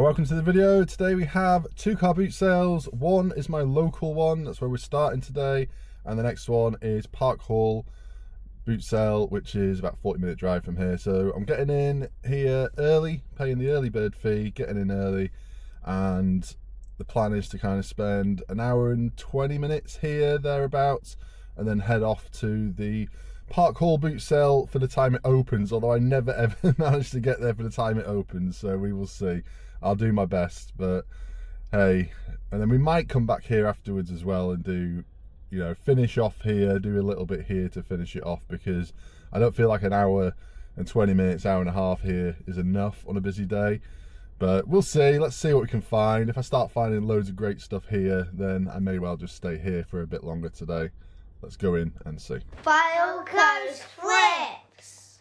Welcome to the video. Today we have two car boot sales. One is my local one, that's where we're starting today, and the next one is Park Hall boot sale, which is about a 40-minute drive from here. So I'm getting in here early, paying the early bird fee, getting in early, and the plan is to kind of spend an hour and 20 minutes here, thereabouts, and then head off to the Park Hall boot sale for the time it opens, although I never ever manage to get there for the time it opens, so we will see. I'll do my best, but hey, and then we might come back here afterwards as well and do, you know, finish off here, do a little bit here to finish it off, because I don't feel like an hour and 20 minutes, hour and a half here is enough on a busy day. But we'll see. Let's see what we can find. If I start finding loads of great stuff here, then I may well just stay here for a bit longer today. Let's go in and see. Fylde Coast Flips.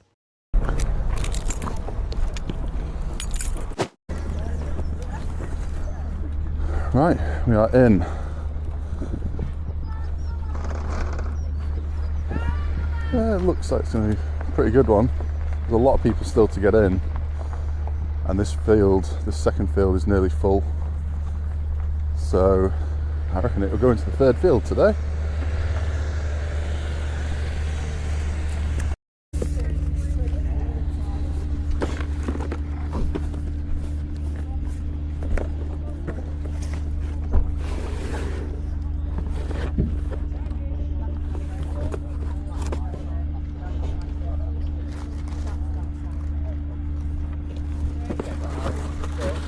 Right, we are in. Yeah, it looks like it's going to be a pretty good one. There's a lot of people still to get in, and this second field is nearly full. So I reckon it will go into the third field today.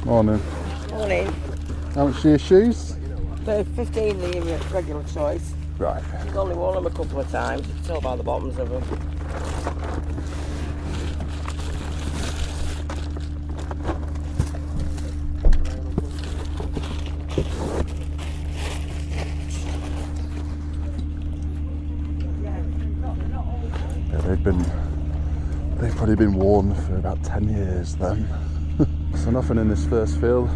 Morning. Morning. How much are your shoes? They're 15 the regular choice. Right. I've only worn them a couple of times. You can tell by the bottoms of them. Yeah, they've probably been worn for about 10 years then. So nothing in this first field.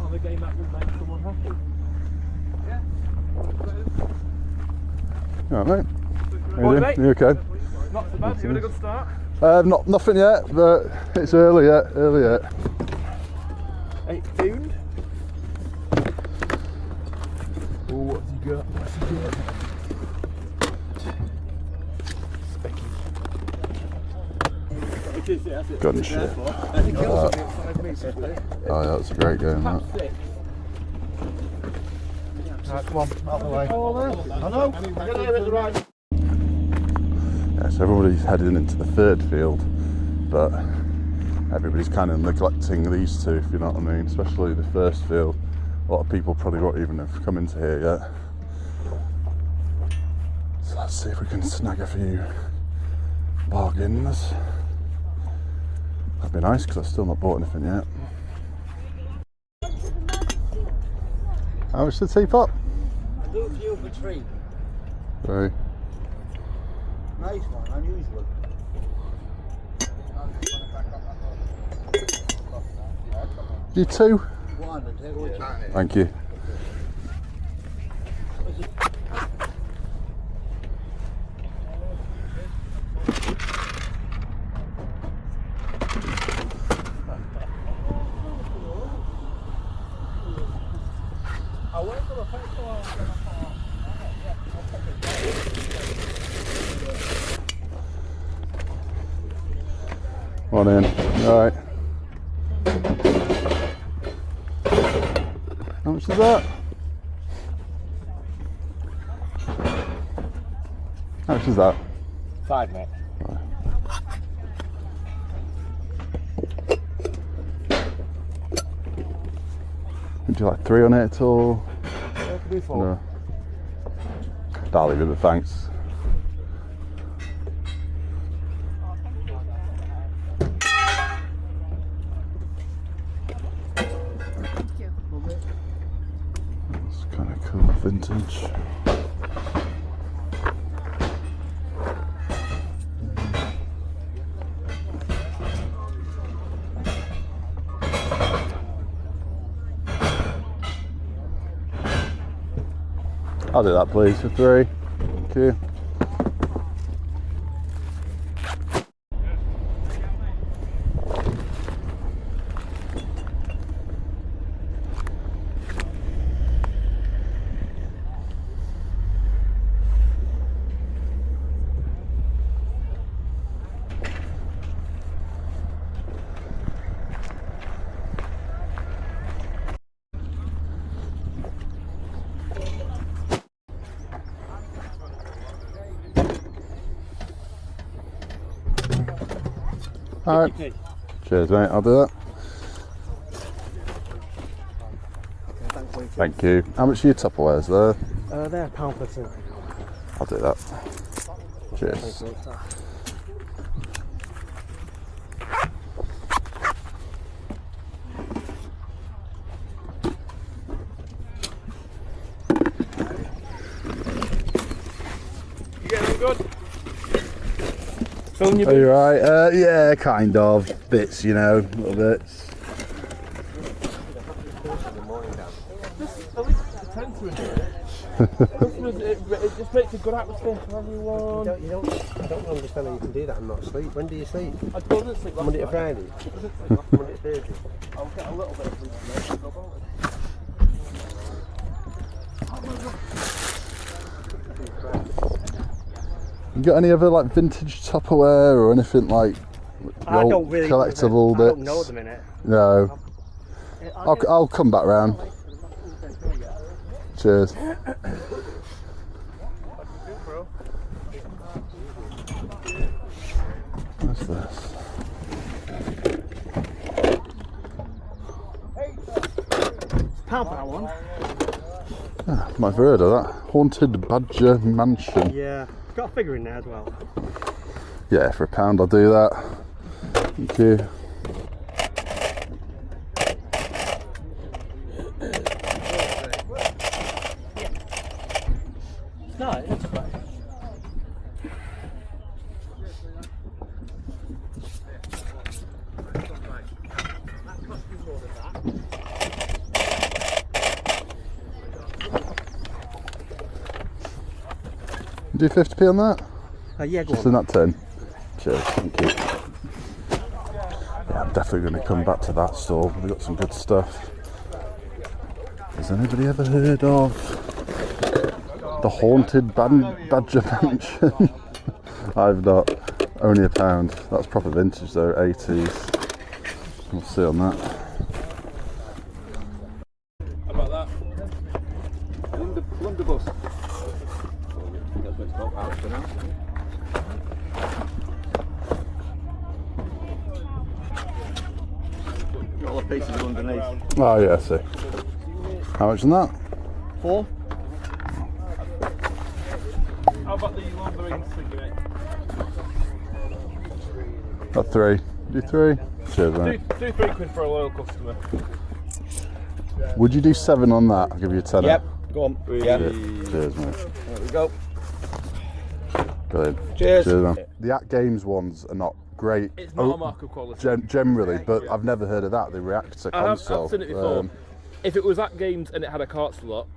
The game that would make someone happy. You all right, mate? How Morning, you mate. doing? You okay? Not so bad, you had a good start. Nothing yet, but it's early yet. 8 tuned. Oh, what's he got? Gun shit. I think Oh, it's 5 metres. yeah, that's a great game, that. Right, come on, out the way. I know, I got to hit the right. Yeah, so everybody's heading into the third field, but everybody's kind of neglecting these two, if you know what I mean, especially the first field. A lot of people probably won't even have come into here yet. So let's see if we can snag a few bargains. That'd be nice, because I've still not bought anything yet. How much the teapot? I do a few for $3. Right. Nice one, unusual. You two? One, and take what you can. Thank you. One in. All right. How much is that? How much is that? 5, mate. Would you like 3 on it at all? I can do 4. No. I'll leave it with thanks. It's kind of cool, vintage. I'll do that, please, for 3. Thank you. Alright. Cheers, mate. I'll do that. Thank you. How much are your Tupperwares there? They're £1 per tin. I'll do that. Cheers. You getting good? Filling your Are you alright? Yeah, kind of. Bits, you know, little bits. It just makes a good atmosphere for everyone. I don't understand how you can do that and not sleep. When do you sleep? I don't sleep Monday to Friday? Monday to Thursday? I'll get a little bit of sleep. You got any other like vintage Tupperware or anything like I don't really collectible bits? I don't know them in it. No. I'll come back round. Cheers. What's this? £1 for that one. Ah, might have heard of that. Haunted Badger Mansion. Yeah, it's got a figure in there as well. Yeah, for £1 I'll do that. Thank you. No, it's fine. Do 50p on that? Yeah, go Just on. in that tin. Cheers, thank you. Yeah, I'm definitely going to come back to that store. We've got some good stuff. Has anybody ever heard of the Haunted Badger Mansion? I've not. Only £1. That's proper vintage though, 80s. We'll see on that. How about that? Blunderbuss. That's what it's called out for now. Got all the pieces underneath. Oh yeah, I see. How much on that? 4. How about the lumbering cigarette? Got 3. Do 3? Cheers, mate. Do £3 for a loyal customer. Would you do 7 on that? I'll give you a tenner. Yep, go on. Yeah. Cheers, mate. There we go. Brilliant. Cheers. Man. The At Games ones are not great. It's not a mark of quality. Generally, but I've never heard of that. They react to console. I've seen it before. If it was at Games and it had a cart slot,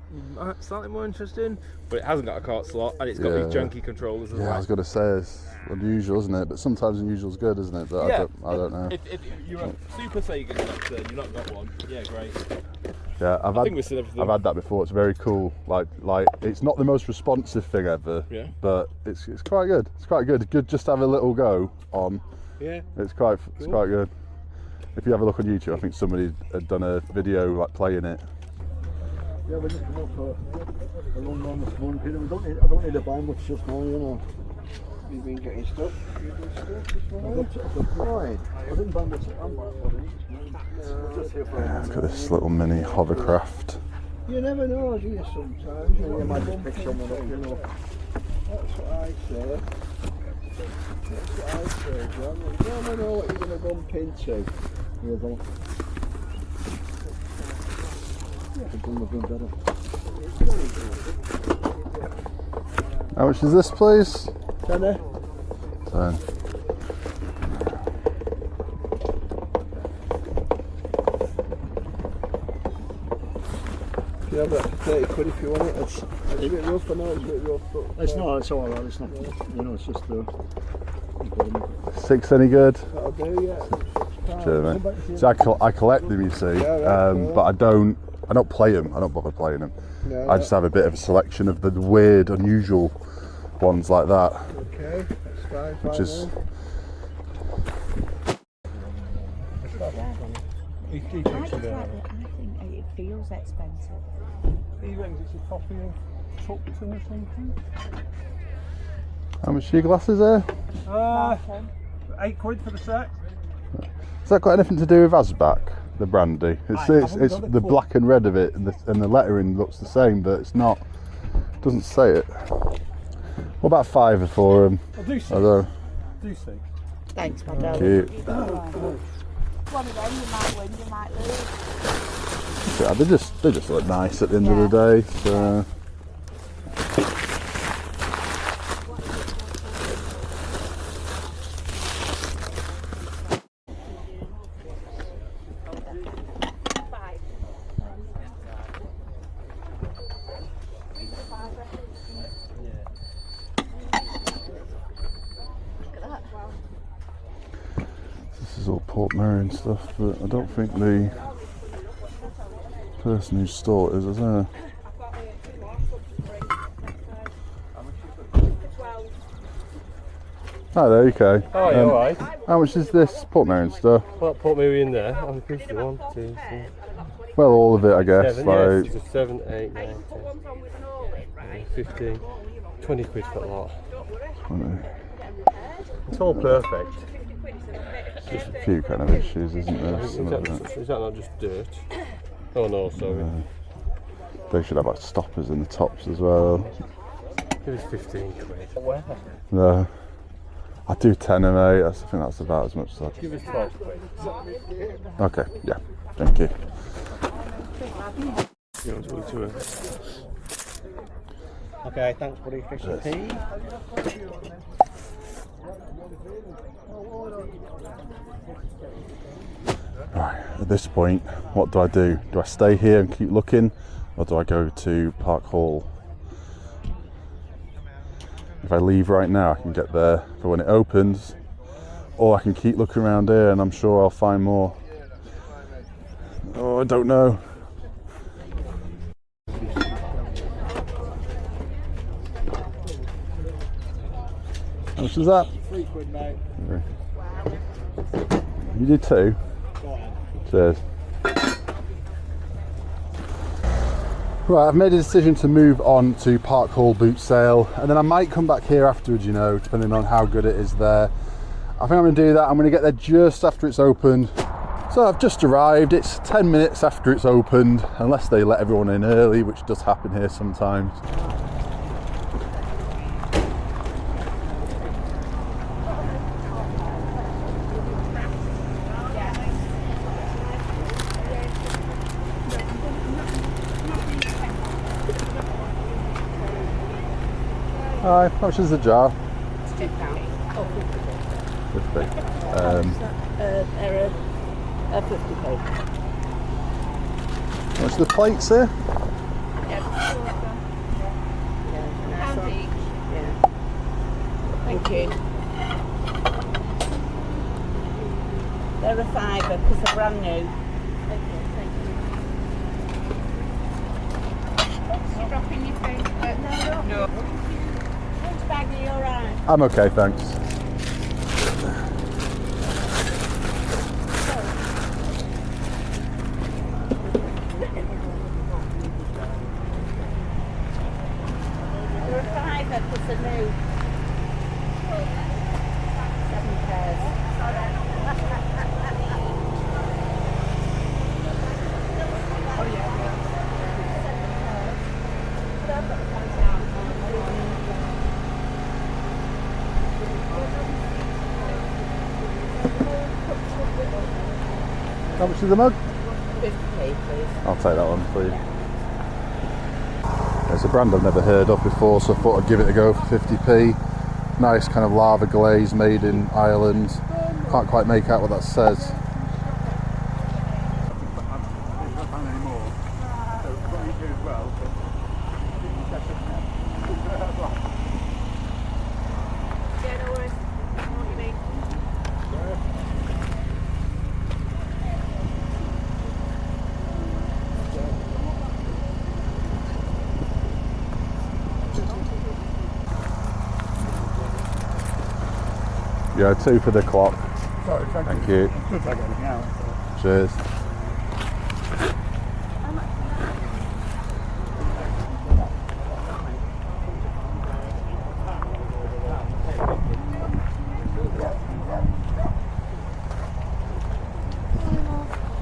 slightly more interesting. But it hasn't got a cart slot and it's got these junky controllers as well. Yeah, I was going to say it's unusual, isn't it? But sometimes unusual's good, isn't it? But Yeah. I don't know. If you're a Super Sega collector and you've not got one, yeah, great. Yeah, I think we've seen everything. I've had that before. It's very cool. Like it's not the most responsive thing ever. Yeah. But it's quite good. It's quite good. Good just to have a little go on. Yeah. It's quite good. If you have a look on YouTube, I think somebody had done a video like playing it. Yeah, we just come up for a long run this morning. I don't need to buy much just now, you know. You've been getting stuff. You've been stuff this morning. I didn't buy much. I'm just here for Yeah, look at this little mini hovercraft. You never know, do you, sometimes? You might just pick someone up, you know. That's what I say. That's what I say, John. You never know what you're going to bump into. You're going. Yeah, the gun would have been better. How much is this, please? Tenner. 10. You have that for 30 quid if you want it. It's a bit rough, I know it's a bit rough, but it's not, it's alright, it's not, you know, it's just 6 any good? that'll do, yeah. Cheers, mate. So I collect them, you see, but I don't play them. I don't bother playing them. No, I just have a bit of a selection of the weird, unusual ones like that. Okay, that's fine. Which is. He I thinks think it feels expensive. He reckons it's a copy of Tupton or something. How much are your glasses there? £8 for the set. Has that got anything to do with Asbac, the brandy? It's the black and red of it, and the lettering looks the same, but it's not. Doesn't say it. What about £5 for them? I'll do 6. Although, Do 6. Thanks, my darling. cute. One of them, you might win, you might lose. Yeah, they just look nice at the end of the day. So. This is all Port Mary and stuff, but I don't think the person who stole it is there. Hi there, okay. Oh, you alright? How much is this Port Mary and stuff? Well, put me in there. I'm pretty sure 1, 2, 3, Well, all of it, I guess. 7, Like, yes, 7, 8, 9, 10, 15, 20 quid for a lot. It's all perfect. just a few kind of issues, isn't there? Is that not just dirt? Oh no, sorry. They should have like stoppers in the tops as well. Give us 15 quid. No. I do 10 mate. I think that's about as much as I Give us 12 quid. Okay, yeah. Thank you. Okay, thanks buddy. Fish and tea. Right, at this point, what do? Do I stay here and keep looking, or do I go to Park Hall? If I leave right now, I can get there for when it opens, or I can keep looking around here and I'm sure I'll find more. Oh, I don't know. How much is that? 3 quid, mate. Okay. You did 2? Cheers. Right, I've made a decision to move on to Park Hall Boot Sale, and then I might come back here afterwards, you know, depending on how good it is there. I think I'm going to do that. I'm going to get there just after it's opened. So I've just arrived. It's 10 minutes after it's opened, unless they let everyone in early, which does happen here sometimes. Hi, how much is the jar? It's £10. Oh, 50. they're 50p. How much are the plates here? Thank you. They're a £5 because they're brand new. You're dropping your phone? No. Baggy, all right? I'm okay, thanks. They're a £5 because they're new. 7 pairs. How much is the mug? 50p, please. I'll take that one, please. It's a brand I've never heard of before, so I thought I'd give it a go for 50p. Nice kind of lava glaze made in Ireland. Can't quite make out what that says. Yeah, 2 for the clock. Sorry, Thank you. Looks like everything else. Cheers.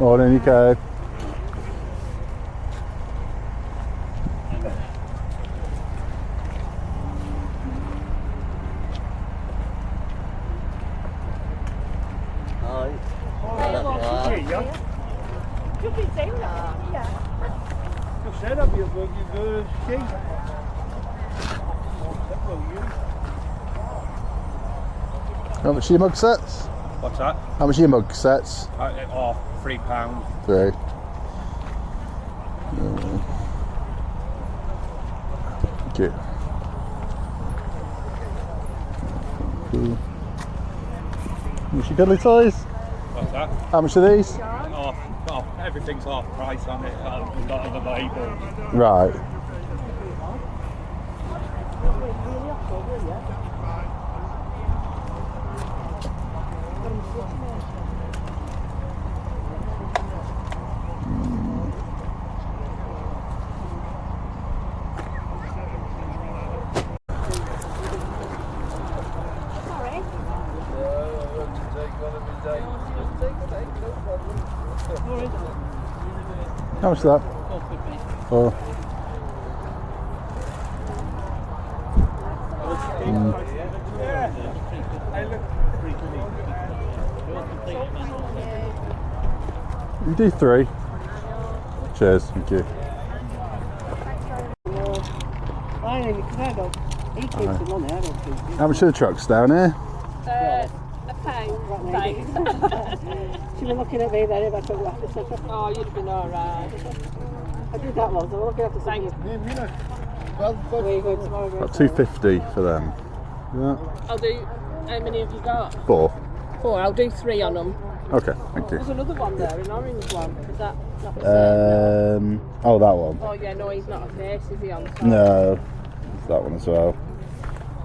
Morning, UK. How much are your mug sets? What's that? How much are your mug sets? Oh, £3. 3. Thank you. Cool. How much are your cuddly toys? What's that? How much are these? Oh, everything's half price on it. We've got other labels. Right. How much is that? 4. You do 3. Cheers, thank you. How much are the trucks down here? £1. Thanks. She was looking at me then if I took that. Oh, you'd have been alright. I did that one, so we're looking after something. Where are you going tomorrow? About 250 for them. Yeah. I'll do. How many have you got? 4. 4. I'll do 3 on them. Okay, thank you. There's another one there, an orange one. Is that not the same? Oh, that one. Oh yeah, no, he's not a face, is he on? No, it's that one as well.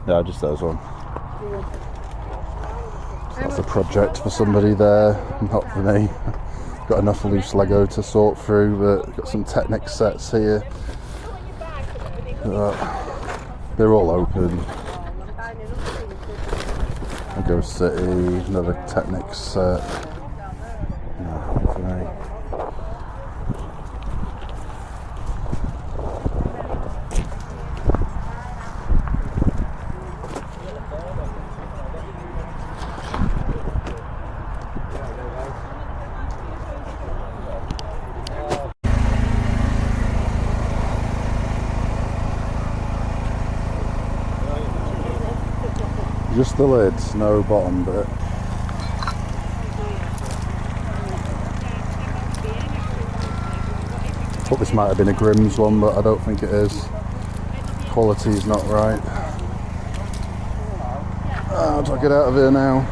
Yeah, just those one. So that's a project for somebody there, not for me. Got enough loose Lego to sort through, but got some Technic sets here. They're all open. Go City, another Technic set. No, for me. Just the lids, no bottom bit. Thought this might have been a Grimm's one, but I don't think it is. Quality is not right. How do I get out of here now?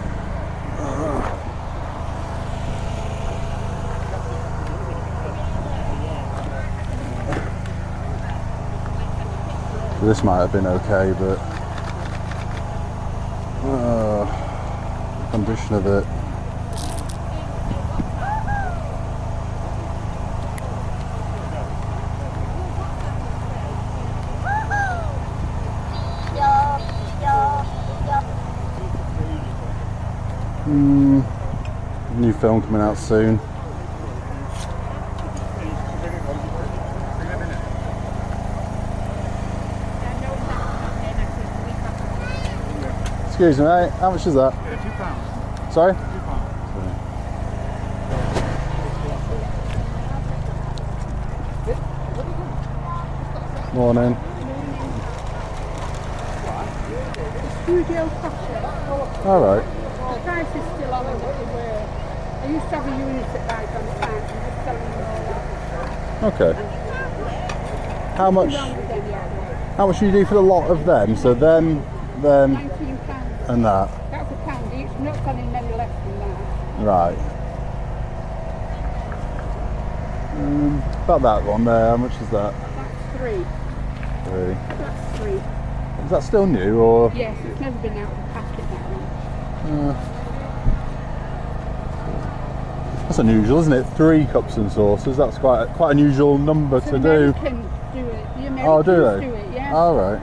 This might have been okay, but condition of it. New film coming out soon. Excuse me, mate. How much is that? £2. Sorry? £2. Morning. Studio Coffee. All right. The price is still on what they were. I used to have a unit at night on the bank and just selling them all. Okay. How much do you do for the lot of them? So them, £19. and that. That's £1 each. Not selling many less than that. Right. About that one there. How much is that? That's 3. 3. That's 3. Is that still new or? Yes, it's never been out of the packet that one. That's unusual, isn't it? 3 cups and saucers. That's quite an unusual number to do. Americans do it. The Americans Oh, do they? do it, yeah. All right.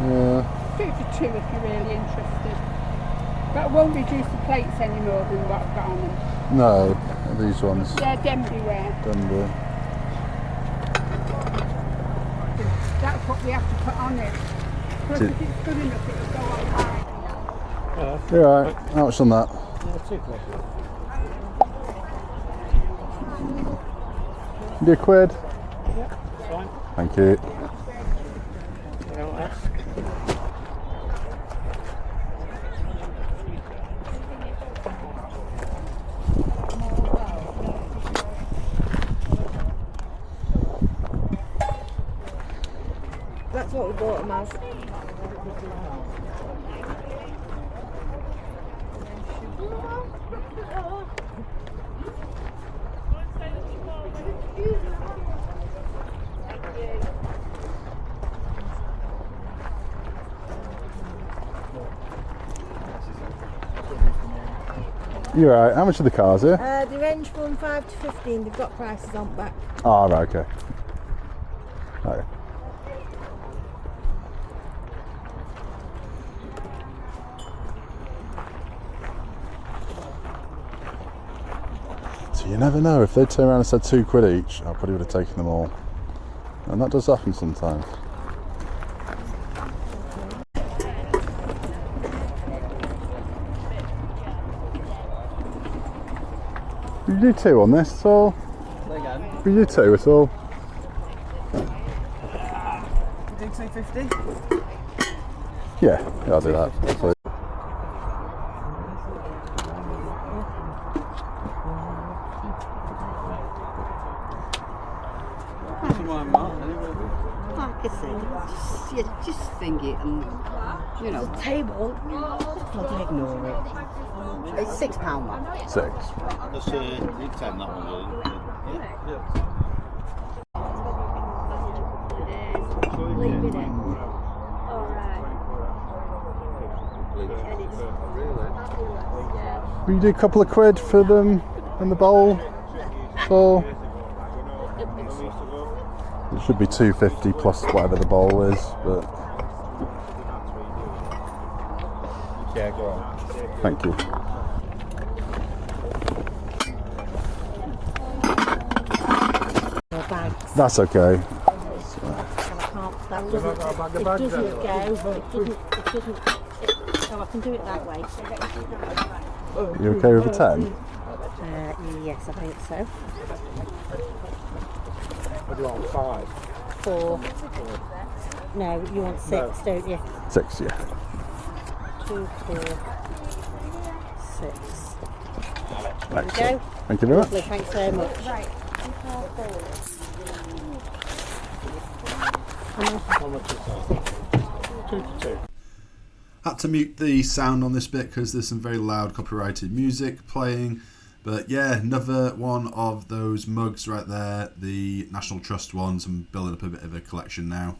Yeah. Do it for 2 if you're really interested. But I won't reduce the plates any more than what I've got on them. No, these ones. They're Denby wear. Denver. That's what we have to put on it. Because if it's good enough, it'll go online. You're alright. How much on that? Be a quid. Yeah, fine. Thank you. Don't ask. That's what we bought them as. You're alright. How much are the cars here? They range from 5 to 15. They've got prices on back. Oh, right, okay. Right. So you never know, if they'd turned around and said £2 each, I probably would have taken them all. And that does happen sometimes. You do 2 on this at all? You do 2 at all? You do 250? Yeah, I'll do that. So, Like I said, just think it and, you know. Table. Bloody ignore it. It's £6, man. 6. That's you 10 that one, Leaving it. Will you do a couple of quid for them and the bowl? So it should be 250 plus whatever the bowl is, but Yeah, go on. thank you. Bags. That's okay. That doesn't, it doesn't go. So I can do it that way. You okay with a 10? Yes, I think so. What do you want, 5? 4. No, you want 6, don't you? 6, yeah. 2, 4, 6. There we Excellent. go. Thank you very much. Lovely, thanks very much. Right. How much is that? 2 to 2. Had to mute the sound on this bit because there's some very loud copyrighted music playing. But yeah, another one of those mugs right there, the National Trust ones. I'm building up a bit of a collection now.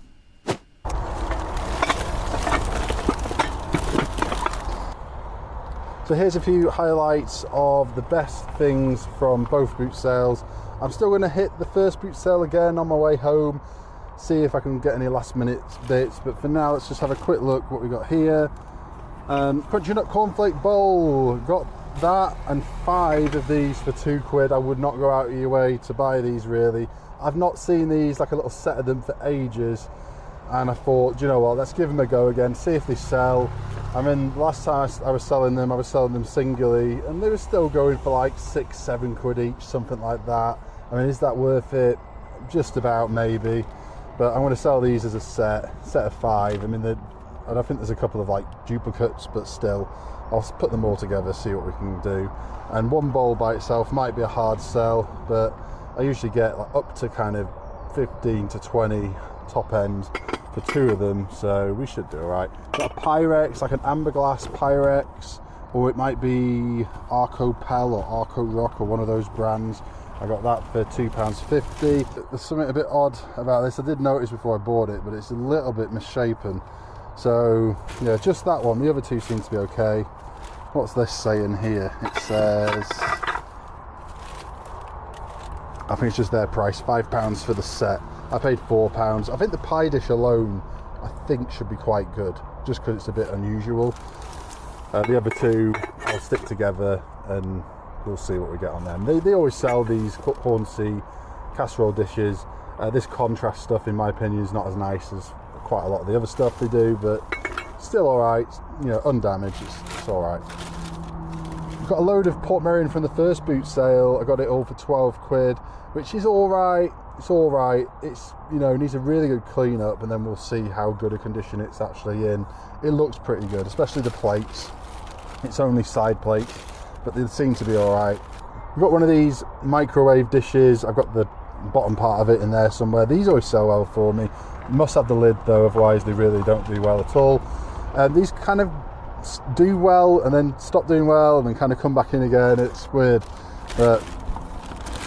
So here's a few highlights of the best things from both boot sales. I'm still going to hit the first boot sale again on my way home, see if I can get any last minute bits, but for now let's just have a quick look what we got here. Crunchy Nut Cornflake Bowl, got that and 5 of these for £2. I would not go out of your way to buy these really. I've not seen these, like a little set of them, for ages, and I thought, do you know what, let's give them a go again, see if they sell. I mean, last time I was selling them singly, and they were still going for like £6-7 each, something like that. I mean, is that worth it? Just about, maybe. But I'm going to sell these as a set of 5. I mean, and I think there's a couple of like duplicates, but still, I'll put them all together, see what we can do. And one bowl by itself might be a hard sell, but I usually get like up to kind of 15 to 20 top end for 2 of them, so we should do alright. Got a Pyrex, like an amber glass Pyrex, or it might be Arco Pel or Arco Rock or one of those brands. I got that for £2.50. There's something a bit odd about this. I did notice before I bought it, but it's a little bit misshapen. So yeah, just that one. The other 2 seem to be okay. What's this saying here? It says, I think it's just their price, £5 for the set. I paid £4. I think the pie dish alone, I think, should be quite good, just because it's a bit unusual. The other two I'll stick together and we'll see what we get on them. They always sell these Hornsey casserole dishes. This contrast stuff, in my opinion, is not as nice as quite a lot of the other stuff they do, but still alright, you know, undamaged, it's alright. Got a load of Port Merion from the first boot sale. I got it all for 12 quid, which is alright. It's alright. It's, you know, needs a really good clean up, and then we'll see how good a condition it's actually in. It looks pretty good, especially the plates. It's only side plates, but they seem to be alright. I've got one of these microwave dishes. I've got the bottom part of it in there somewhere. These always sell well for me. Must have the lid though, otherwise they really don't do well at all. These kind of do well and then stop doing well and then kind of come back in again. It's weird, but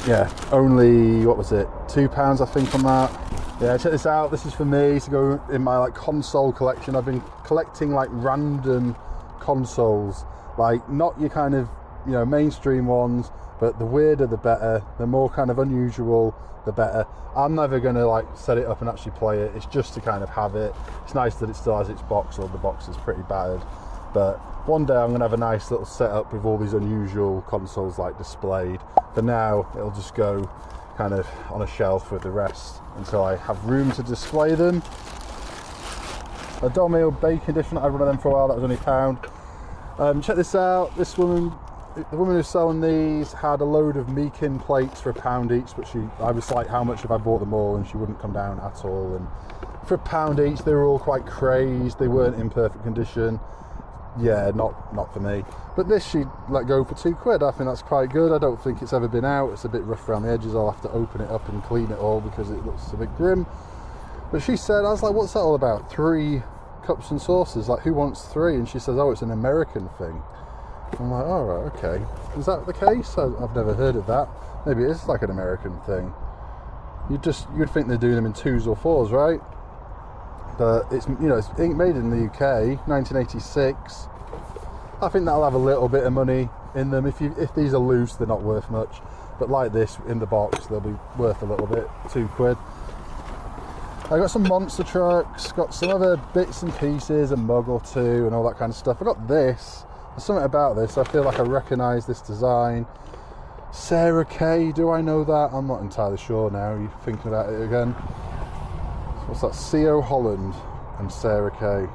yeah, only, what was it, £2 I think on that. Yeah, check this out. This is for me to go in my like console collection. I've been collecting like random consoles, like not your kind of, you know, mainstream ones, but the weirder the better, the more kind of unusual the better. I'm never gonna like set it up and actually play it. It's just to kind of have it. It's nice that it still has its box, or the box is pretty battered, but one day I'm gonna have a nice little setup with all these unusual consoles like displayed. For now it'll just go kind of on a shelf with the rest until I have room to display them. A Domino Bacon Edition, I had one of them for a while, that was only £1. Check this out. This woman, the woman who's selling these, had a load of Meakin plates for £1 each, but I was like, how much if I bought them all, and she wouldn't come down at all. And for £1 each, they were all quite crazed, they weren't in perfect condition. Yeah, not for me. But this she let go for 2 quid. I think that's quite good. I don't think it's ever been out. It's a bit rough around the edges. I'll have to open it up and clean it all because it looks a bit grim. But she said, I was like, what's that all about? 3 cups and saucers, like who wants 3? And she says, oh, it's an American thing. I'm like, all right, okay. Is that the case? I've never heard of that. Maybe it is like an American thing. You'd think they're doing them in 2s or 4s, right? But it's, you know, it's made in the UK, 1986. I think that'll have a little bit of money in them. If these are loose, they're not worth much. But like this in the box, they'll be worth a little bit, 2 quid. I got some monster trucks, got some other bits and pieces, a mug or 2 and all that kind of stuff. I got this. There's something about this, I feel like I recognise this design. Sarah Kay, do I know that? I'm not entirely sure now. You're thinking about it again. What's that? CO Holland and Sarah Kay.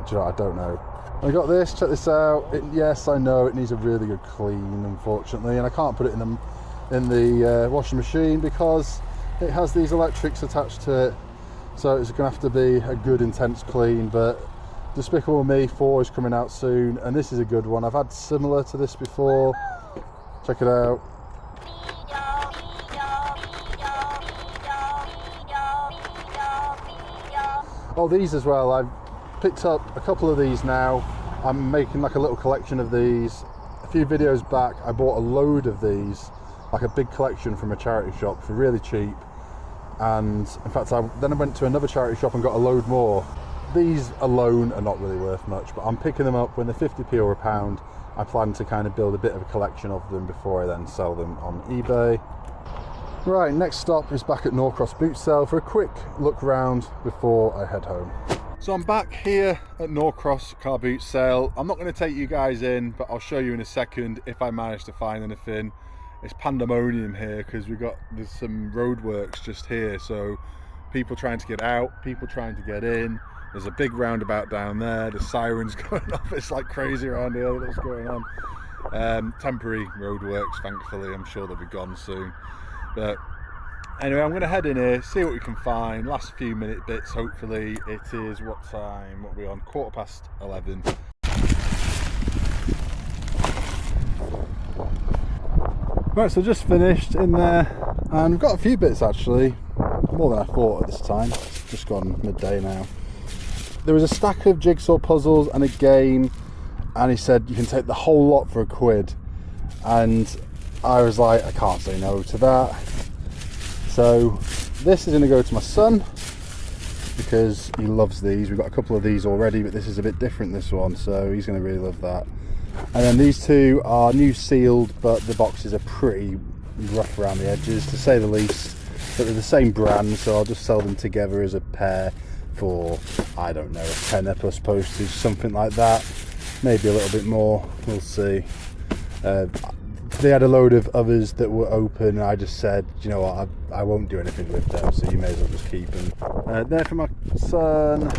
Do you know, I don't know. I got this, check this out. Yes, I know it needs a really good clean, unfortunately, and I can't put it in the washing machine because it has these electrics attached to it. So it's going to have to be a good intense clean, but Despicable Me 4 is coming out soon, and this is a good one. I've had similar to this before. Check it out. Oh, these as well. I've picked up a couple of these now. I'm making like a little collection of these. A few videos back, I bought a load of these, like a big collection from a charity shop for really cheap. And in fact, then I went to another charity shop and got a load more. These alone are not really worth much, but I'm picking them up when they're 50p or £1. I plan to kind of build a bit of a collection of them before I then sell them on eBay. Right, next stop is back at Norcross Boot Sale for a quick look round before I head home. So I'm back here at Norcross Car Boot Sale. I'm not going to take you guys in, but I'll show you in a second if I manage to find anything. It's pandemonium here because there's some roadworks just here, so people trying to get out, people trying to get in. There's a big roundabout down there, the sirens going off, it's like crazy around here, what's going on. Temporary roadworks, thankfully, I'm sure they'll be gone soon. But anyway, I'm going to head in here, see what we can find, last few minute bits hopefully. It is, what time, what are we on, 11:15. Right, so just finished in there, and we've got a few bits actually, more than I thought at this time. It's just gone midday now. There was a stack of jigsaw puzzles and a game, and he said you can take the whole lot for £1. And I was like, I can't say no to that. So this is going to go to my son because he loves these. We've got a couple of these already, but this is a bit different, this one, so he's going to really love that. And then these 2 are new sealed, but the boxes are pretty rough around the edges, to say the least. But they're the same brand, so I'll just sell them together as a pair for, I don't know, a tenner plus postage, something like that. maybe a little bit more, we'll see. They had a load of others that were open, and I just said, you know what, I won't do anything with them, so you may as well just keep them. They're for my son.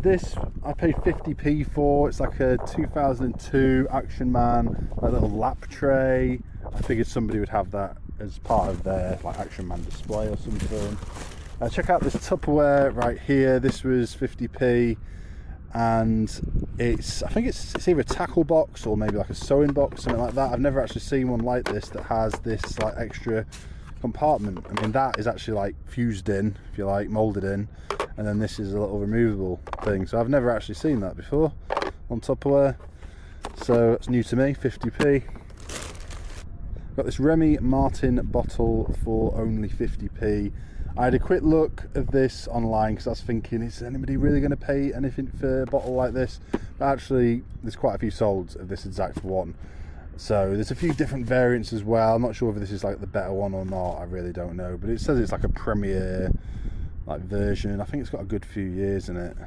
This I paid 50p for. It's like a 2002 Action Man, a little lap tray. I figured somebody would have that as part of their like Action Man display or something. Check out this Tupperware right here. This was 50p, and I think it's either a tackle box or maybe like a sewing box, something like that. I've never actually seen one like this that has this like extra compartment. I mean, that is actually like fused in, if you like, molded in, and then this is a little removable thing. So I've never actually seen that before on Tupperware, so it's new to me. 50p. Got this Remy Martin bottle for only 50p. I had a quick look of this online because I was thinking, is anybody really going to pay anything for a bottle like this? But actually, there's quite a few sold of this exact one. So there's a few different variants as well. I'm not sure if this is like the better one or not. I really don't know. But it says it's like a premier like version. I think it's got a good few years in it.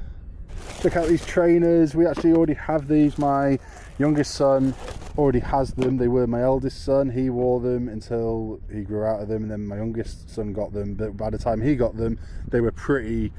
Check out these trainers. We actually already have these. My youngest son already has them. They were my eldest son. He wore them until he grew out of them, and then my youngest son got them. But by the time he got them, they were pretty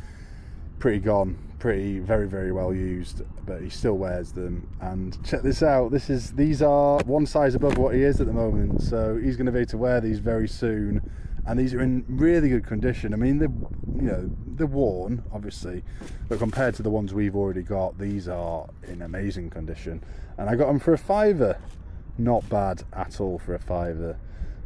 gone, very, very well used. But he still wears them. And check this out. These are one size above what he is at the moment. So he's going to be able to wear these very soon. And these are in really good condition. I mean, they're worn, obviously, but compared to the ones we've already got, these are in amazing condition. And I got them for £5. Not bad at all for £5.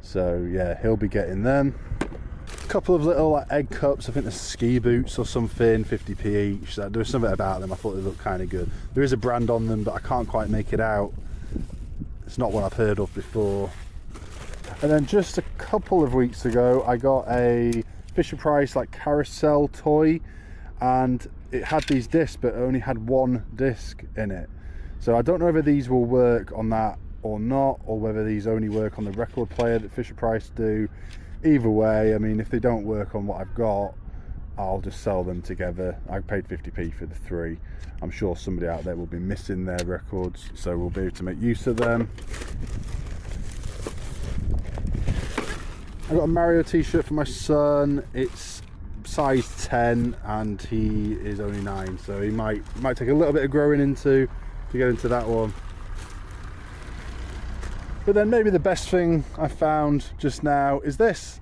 So yeah, he'll be getting them. A couple of little like egg cups. I think they're ski boots or something. 50p each. There was something about them. I thought they looked kind of good. There is a brand on them, but I can't quite make it out. It's not one I've heard of before. And then just a couple of weeks ago, I got a Fisher-Price like carousel toy, and it had these discs, but it only had one disc in it. So I don't know whether these will work on that or not, or whether these only work on the record player that Fisher-Price do. Either way, I mean, if they don't work on what I've got, I'll just sell them together. I paid 50p for the 3. I'm sure somebody out there will be missing their records, so we'll be able to make use of them. I got a Mario t-shirt for my son. It's size 10 and he is only 9, so he might take a little bit of growing into to get into that one. But then maybe the best thing I found just now is this.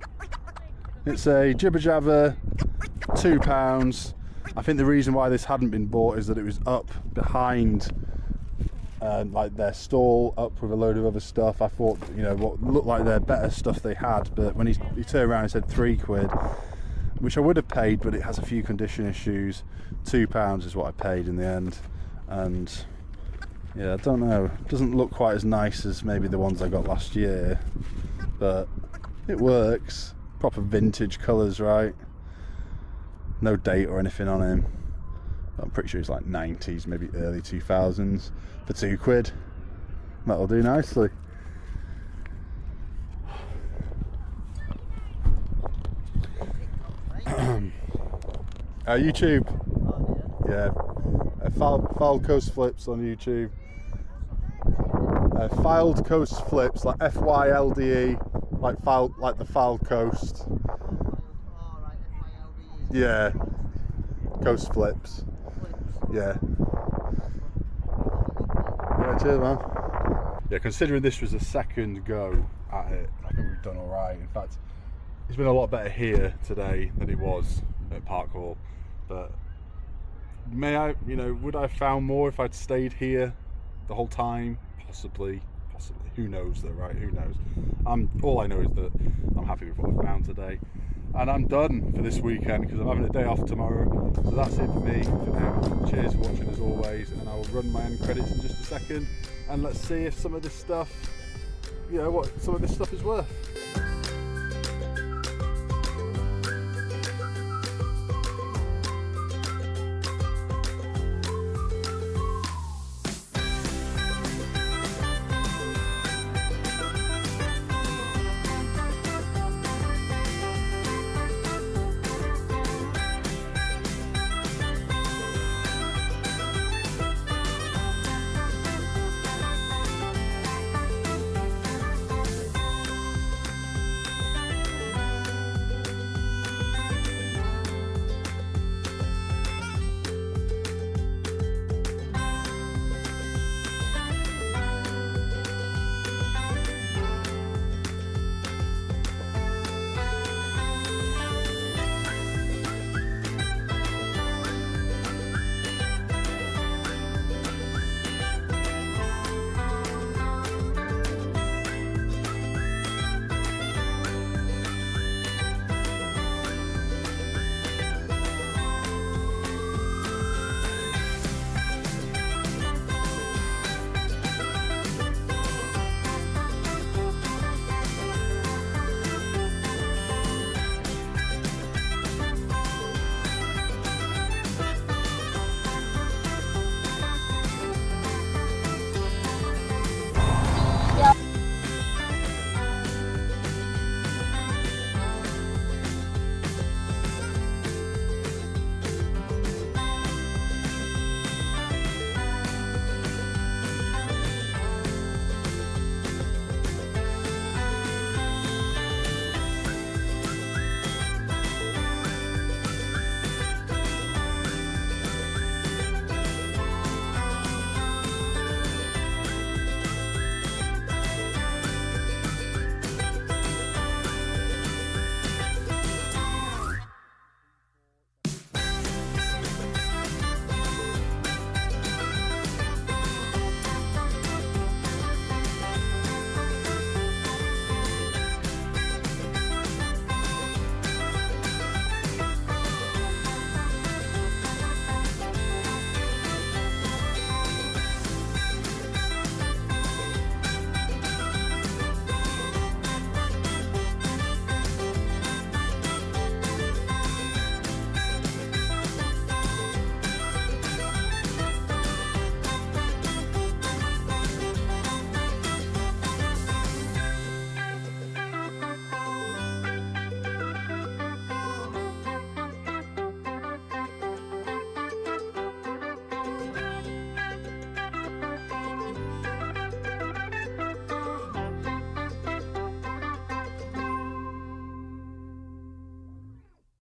It's a Jibber Jabber, £2. I think the reason why this hadn't been bought is that it was up behind like their stall, up with a load of other stuff. I thought, you know, what looked like their better stuff they had, but when he turned around and said £3, which I would have paid, but it has a few condition issues. £2 is what I paid in the end. And yeah, I don't know, it doesn't look quite as nice as maybe the ones I got last year, but it works. Proper vintage colours, right? No date or anything on him. I'm pretty sure it's like 90s, maybe early 2000s, for £2. That'll do nicely. YouTube. Yeah. Fylde Coast Flips on YouTube. Fylde Coast Flips, like Fylde, like Fylde, like the Fylde Coast. Yeah. Coast Flips. Yeah. Yeah, cheers, man. Yeah, considering this was the second go at it, I think we've done alright. In fact, it's been a lot better here today than it was at Park Hall. But would I have found more if I'd stayed here the whole time? Possibly. Who knows though, right? Who knows? All I know is that I'm happy with what I found today. And I'm done for this weekend because I'm having a day off tomorrow. So that's it for me for now. Cheers for watching as always, and I will run my end credits in just a second, and let's see if some of this stuff, what some of this stuff is worth.